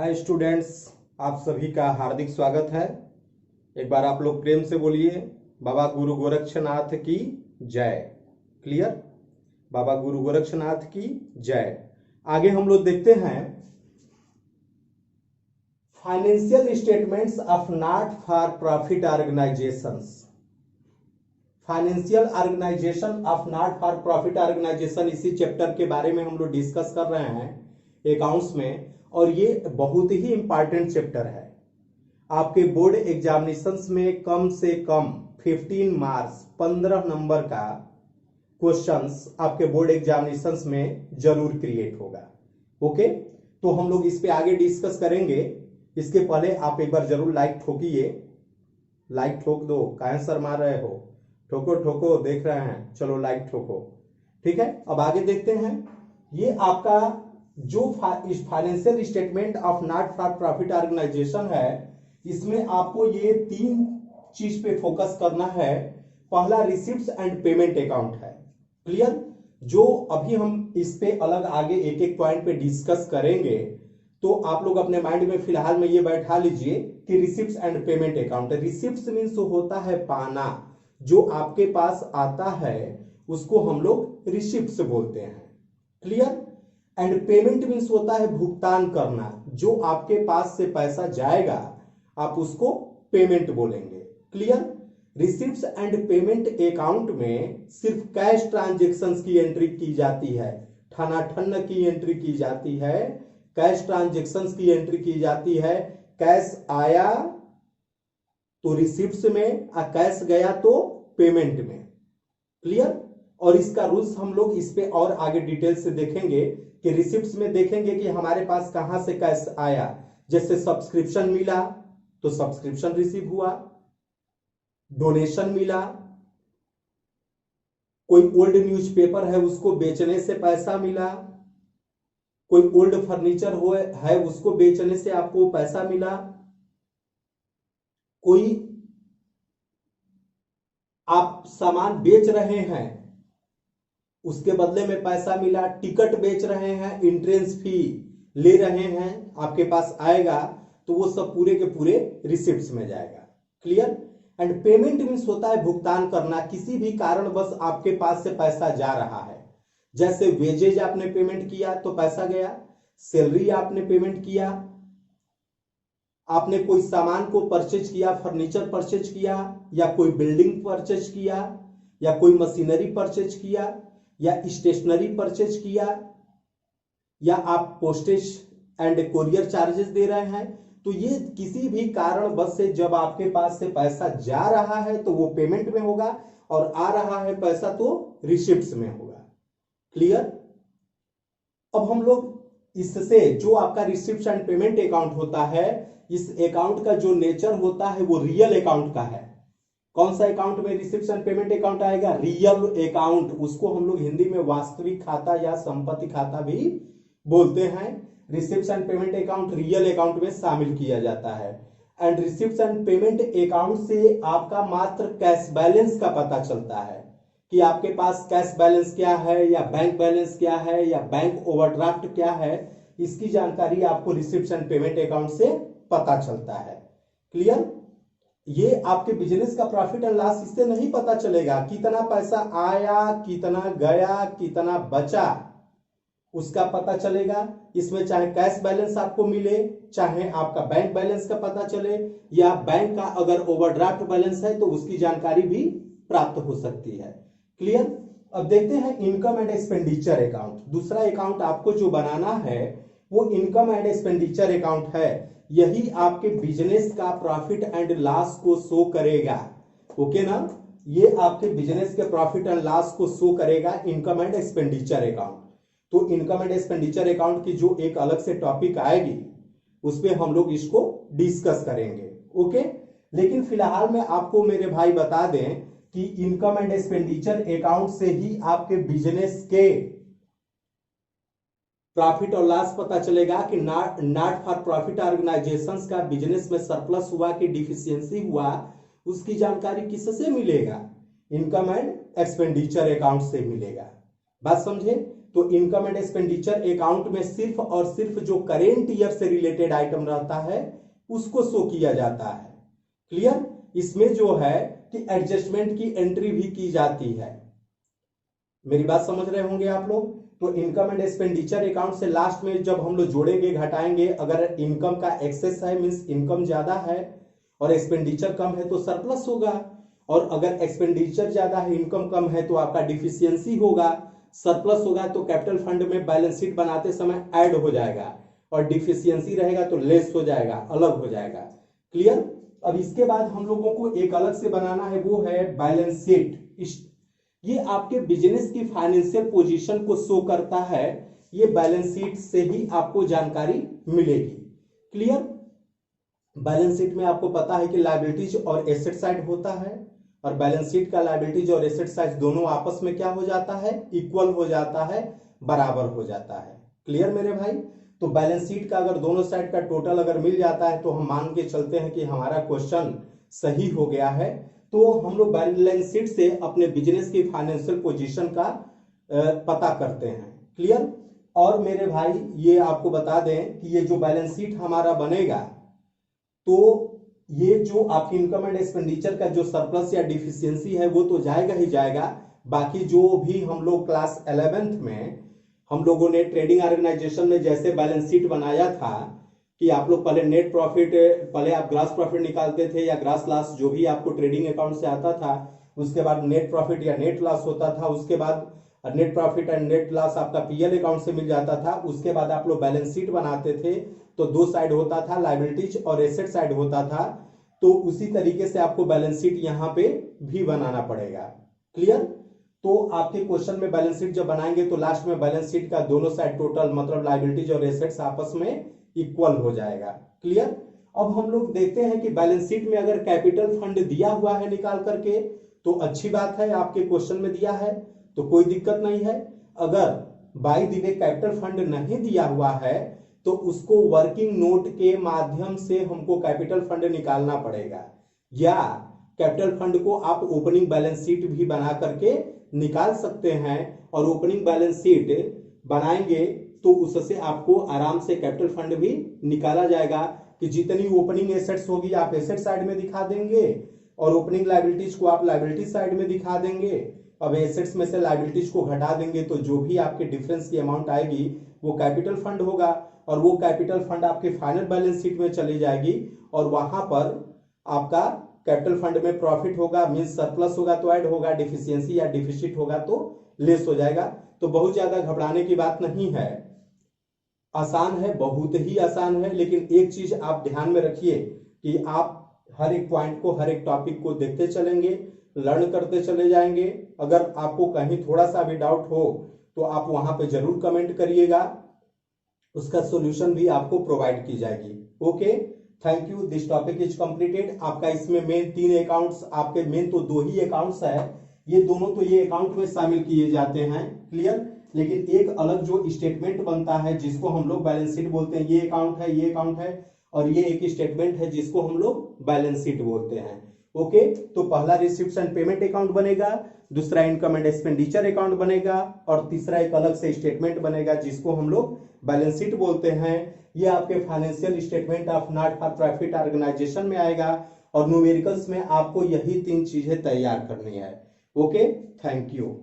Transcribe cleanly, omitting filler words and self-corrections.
Hi students, आप सभी का हार्दिक स्वागत है। एक बार आप लोग प्रेम से बोलिए, बाबा गुरु गोरक्षनाथ की जय। क्लियर? बाबा गुरु गोरक्षनाथ की जय। आगे हम लोग देखते हैं financial statements of not for profit organisations. Financial organisation of not for profit organisation, इसी चैप्टर के बारे में हम लोग डिस्कस कर रहे हैं अकाउंट्स में, और ये बहुत ही इंपॉर्टेंट चैप्टर है। आपके बोर्ड एग्जामिनेशंस में कम से कम 15 मार्क्स 15 नंबर का क्वेश्चंस आपके बोर्ड एग्जामिनेशंस में जरूर क्रिएट होगा। ओके, तो हम लोग इस पे आगे डिस्कस करेंगे। इसके पहले आप एक बार जरूर लाइक ठोकिए। लाइक ठोक दो, काहे शर्मा रहे हो? ठोको ठोको, देख रहे हैं, चलो लाइक ठोको। ठीक है, अब आगे देखते हैं। ये आपका जो financial statement of not for profit organisation है, इसमें आपको ये 3 चीज पे फोकस करना है। पहला रिसिप्ट्स एंड पेमेंट अकाउंट है। क्लियर? जो अभी हम इस पे अलग आगे एक एक पॉइंट पे डिस्कस करेंगे, तो आप लोग अपने माइंड में फिलहाल में ये बैठा लीजिए कि receipts and payment account. Receipts means होता है पाना, जो आपके पास आता है उसको हम लोग रिसिप्ट्स बोलते हैं। क्लियर? एंड पेमेंट मीन्स होता है भुगतान करना, जो आपके पास से पैसा जाएगा आप उसको पेमेंट बोलेंगे। Clear? Receipts and payment account में सिर्फ कैश ट्रांजेक्शन्स की एंट्री की जाती है, ठनाठन की एंट्री की जाती है, कैश ट्रांजेक्शन्स की एंट्री की जाती है। कैश आया तो रिसिप्ट्स में, कैश गया तो पेमेंट में। क्लियर? और इसका रूल्स हम लोग इस पे और आगे डिटेल से देखेंगे कि रिसिप्ट्स में देखेंगे कि हमारे पास कहां से कैश आया। जैसे सब्सक्रिप्शन मिला तो सब्सक्रिप्शन रिसीव हुआ, डोनेशन मिला, कोई ओल्ड न्यूज़पेपर है उसको बेचने से पैसा मिला, कोई ओल्ड फर्नीचर है उसको बेचने से आपको पैसा मिला, कोई आप सामान बेच रहे हैं उसके बदले में पैसा मिला, टिकट बेच रहे हैं, एंट्रेंस फी ले रहे हैं, आपके पास आएगा तो वो सब पूरे के पूरे रिसिप्ट्स में जाएगा। क्लियर? एंड पेमेंट मीन्स होता है भुगतान करना, किसी भी कारण बस आपके पास से पैसा जा रहा है। जैसे वेजेज आपने पेमेंट किया तो पैसा गया, सैलरी आपने पेमेंट किया, आपने कोई सामान को परचेज किया, फर्नीचर परचेज किया, या कोई बिल्डिंग परचेज किया, या कोई मशीनरी परचेज किया, या स्टेशनरी परचेज किया, या आप पोस्टेज एंड कोरियर चार्जेस दे रहे हैं, तो ये किसी भी कारण बस से जब आपके पास से पैसा जा रहा है तो वो पेमेंट में होगा, और आ रहा है पैसा तो रिसिप्ट्स में होगा। क्लियर? अब हम लोग इससे जो आपका रिसिप्ट्स एंड पेमेंट अकाउंट होता है, इस अकाउंट का जो नेचर होता है वो रियल अकाउंट का है। कौन सा अकाउंट में रिसिप्ट्स एंड पेमेंट अकाउंट आएगा? Real account. उसको हम लोग हिंदी में वास्तविक खाता या संपत्ति खाता भी बोलते हैं। Receipts and payment account real account में शामिल किया जाता है। And receipts and payment account से आपका मात्र कैश बैलेंस का पता चलता है कि आपके पास कैश बैलेंस क्या है, या बैंक बैलेंस क्या है, या बैंक ओवरड्राफ्ट क्या है। इसकी जानकारी आपको रिसिप्ट्स एंड पेमेंट अकाउंट से पता चलता है। क्लियर? ये आपके बिजनेस का प्रॉफिट एंड लॉस इससे नहीं पता चलेगा। कितना पैसा आया, कितना गया, कितना बचा, उसका पता चलेगा। इसमें चाहे कैश बैलेंस आपको मिले, चाहे आपका बैंक बैलेंस का पता चले, या बैंक का अगर ओवरड्राफ्ट बैलेंस है तो उसकी जानकारी भी प्राप्त हो सकती है। क्लियर? अब देखते हैं इनकम एंड एक्सपेंडिचर अकाउंट। दूसरा अकाउंट आपको जो बनाना है वो इनकम एंड एक्सपेंडिचर अकाउंट है। यही आपके बिजनेस का प्रॉफिट एंड लॉस को शो करेगा। ओके ना? ये आपके बिजनेस के प्रॉफिट एंड लॉस को शो करेगा इनकम एंड एक्सपेंडिचर अकाउंट। तो इनकम एंड एक्सपेंडिचर अकाउंट की जो एक अलग से टॉपिक आएगी उस पर हम लोग इसको डिस्कस करेंगे। ओके, लेकिन फिलहाल में आपको मेरे भाई बता दें कि इनकम एंड एक्सपेंडिचर अकाउंट से ही आपके बिजनेस के प्रॉफिट और लॉस पता चलेगा कि नॉट फॉर प्रॉफिट ऑर्गेनाइजेशंस का बिजनेस में सरप्लस हुआ कि डिफिशियंसी हुआ, उसकी जानकारी किससे मिलेगा? इनकम एंड एक्सपेंडिचर अकाउंट से मिलेगा। बात समझे? तो इनकम एंड एक्सपेंडिचर अकाउंट में सिर्फ और सिर्फ जो करेंट ईयर से रिलेटेड आइटम रहता है उसको शो किया जाता है। क्लियर? इसमें जो है कि एडजस्टमेंट की एंट्री भी की जाती है। मेरी बात समझ रहे होंगे आप लोग। तो इनकम एंड एक्सपेंडिचर अकाउंट से लास्ट में जब हम लोग जोड़ेंगे घटाएंगे, अगर इनकम का एक्सेस है मींस इनकम ज्यादा है और एक्सपेंडिचर कम है तो सरप्लस होगा, और अगर एक्सपेंडिचर ज्यादा है इनकम कम है तो आपका डिफिशियंसी होगा। सरप्लस होगा तो कैपिटल फंड में बैलेंस शीट बनाते समय ऐड हो जाएगा, और डिफिशियंसी रहेगा तो लेस हो जाएगा, अलग हो जाएगा। क्लियर? अब इसके बाद हम लोगों को एक अलग से बनाना है, वो है बैलेंस शीट। ये आपके बिजनेस की फाइनेंशियल पोजीशन को शो करता है, ये बैलेंस शीट से ही आपको जानकारी मिलेगी। क्लियर? बैलेंस शीट में आपको पता है कि लायबिलिटीज और एसेट साइड होता है, और बैलेंस शीट का लायबिलिटीज और एसेट साइड दोनों आपस में क्या हो जाता है? इक्वल हो जाता है, बराबर हो जाता है। क्लियर मेरे भाई? तो बैलेंस शीट का अगर दोनों साइड का टोटल अगर मिल जाता है तो हम मान के चलते हैं कि हमारा क्वेश्चन सही हो गया है। तो हम लोग बैलेंस शीट से अपने बिजनेस की फाइनेंशियल पोजीशन का पता करते हैं। क्लियर? और मेरे भाई ये आपको बता दें कि ये जो बैलेंस शीट हमारा बनेगा, तो ये जो आपकी इनकम एंड एक्सपेंडिचर का जो सरप्लस या डिफिशियंसी है वो तो जाएगा ही जाएगा, बाकी जो भी हम लोग क्लास 11th में हम लोगों ने ट्रेडिंग ऑर्गेनाइजेशन में जैसे बैलेंस शीट बनाया था कि आप लोग पहले नेट प्रॉफिट, पहले आप ग्रॉस प्रॉफिट निकालते थे या ग्रॉस लॉस जो भी आपको ट्रेडिंग अकाउंट से आता था, उसके बाद नेट प्रॉफिट या नेट लॉस होता था, उसके बाद net profit and net loss आपका पीएल अकाउंट से मिल जाता था। उसके बाद आप लोग बैलेंस शीट बनाते थे तो दो साइड होता था, लायबिलिटीज और एसेट साइड होता था। तो उसी तरीके से आपको बैलेंस शीट यहां पे भी बनाना पड़ेगा। क्लियर? तो आपके क्वेश्चन में बैलेंस शीट जब बनाएंगे तो लास्ट में बैलेंस शीट का दोनों साइड टोटल मतलब लायबिलिटीज और एसेट्स आपस में इक्वल हो जाएगा। क्लियर? अब हम लोग देखते हैं कि बैलेंस शीट में अगर कैपिटल फंड दिया हुआ है निकाल करके तो अच्छी बात है, आपके क्वेश्चन में दिया है तो कोई दिक्कत नहीं है। अगर by the way capital fund नहीं दिया हुआ है तो उसको वर्किंग नोट के माध्यम से हमको कैपिटल फंड निकालना पड़ेगा, या कैपिटल फंड को आप ओपनिंग बैलेंस शीट भी बना करके निकाल सकते हैं। और ओपनिंग बैलेंस शीट बनाएंगे तो उससे आपको आराम से कैपिटल फंड भी निकाला जाएगा कि जितनी ओपनिंग एसेट्स होगी आप एसेट साइड में दिखा देंगे और ओपनिंग लायबिलिटीज को आप लायबिलिटी साइड में दिखा देंगे। अब एसेट्स में से लायबिलिटीज को घटा देंगे तो जो भी आपके डिफरेंस की अमाउंट आएगी वो कैपिटल फंड होगा, और वो कैपिटल फंड आपके फाइनल बैलेंस शीट में चली जाएगी, और वहां पर आपका कैपिटल फंड में प्रॉफिट होगा मींस सरप्लस होगा तो ऐड होगा, डिफिशियंसी या डिफिसिट होगा तो लेस हो जाएगा। तो बहुत ज्यादा घबराने की बात नहीं है, आसान है, बहुत ही आसान है। लेकिन एक चीज आप ध्यान में रखिए कि आप हर एक पॉइंट को, हर एक टॉपिक को देखते चलेंगे, लर्न करते चले जाएंगे। अगर आपको कहीं थोड़ा सा भी डाउट हो तो आप वहां पे जरूर कमेंट करिएगा, उसका सॉल्यूशन भी आपको प्रोवाइड की जाएगी। Okay, thank you, this topic is completed. आपका इसमें मेन 3 अकाउंट्स, आपके मेन तो 2 ही अकाउंट्स है, ये दोनों तो ये अकाउंट में शामिल किए जाते हैं। क्लियर? लेकिन एक अलग जो स्टेटमेंट बनता है जिसको हम लोग बैलेंस शीट बोलते हैं, ये अकाउंट है, ये अकाउंट है, और ये एक स्टेटमेंट है जिसको हम लोग बैलेंस शीट बोलते हैं। ओके, तो पहला रिसिप्ट्स एंड पेमेंट अकाउंट बनेगा, दूसरा इनकम एंड एक्सपेंडिचर अकाउंट बनेगा, और तीसरा एक अलग से स्टेटमेंट बनेगा जिसको हम लोग बैलेंस शीट बोलते हैं। ये आपके financial statement of not for profit organisation में आएगा, और न्यूमेरिकल्स में आपको यही 3 चीजें तैयार करनी है। Okay, thank you.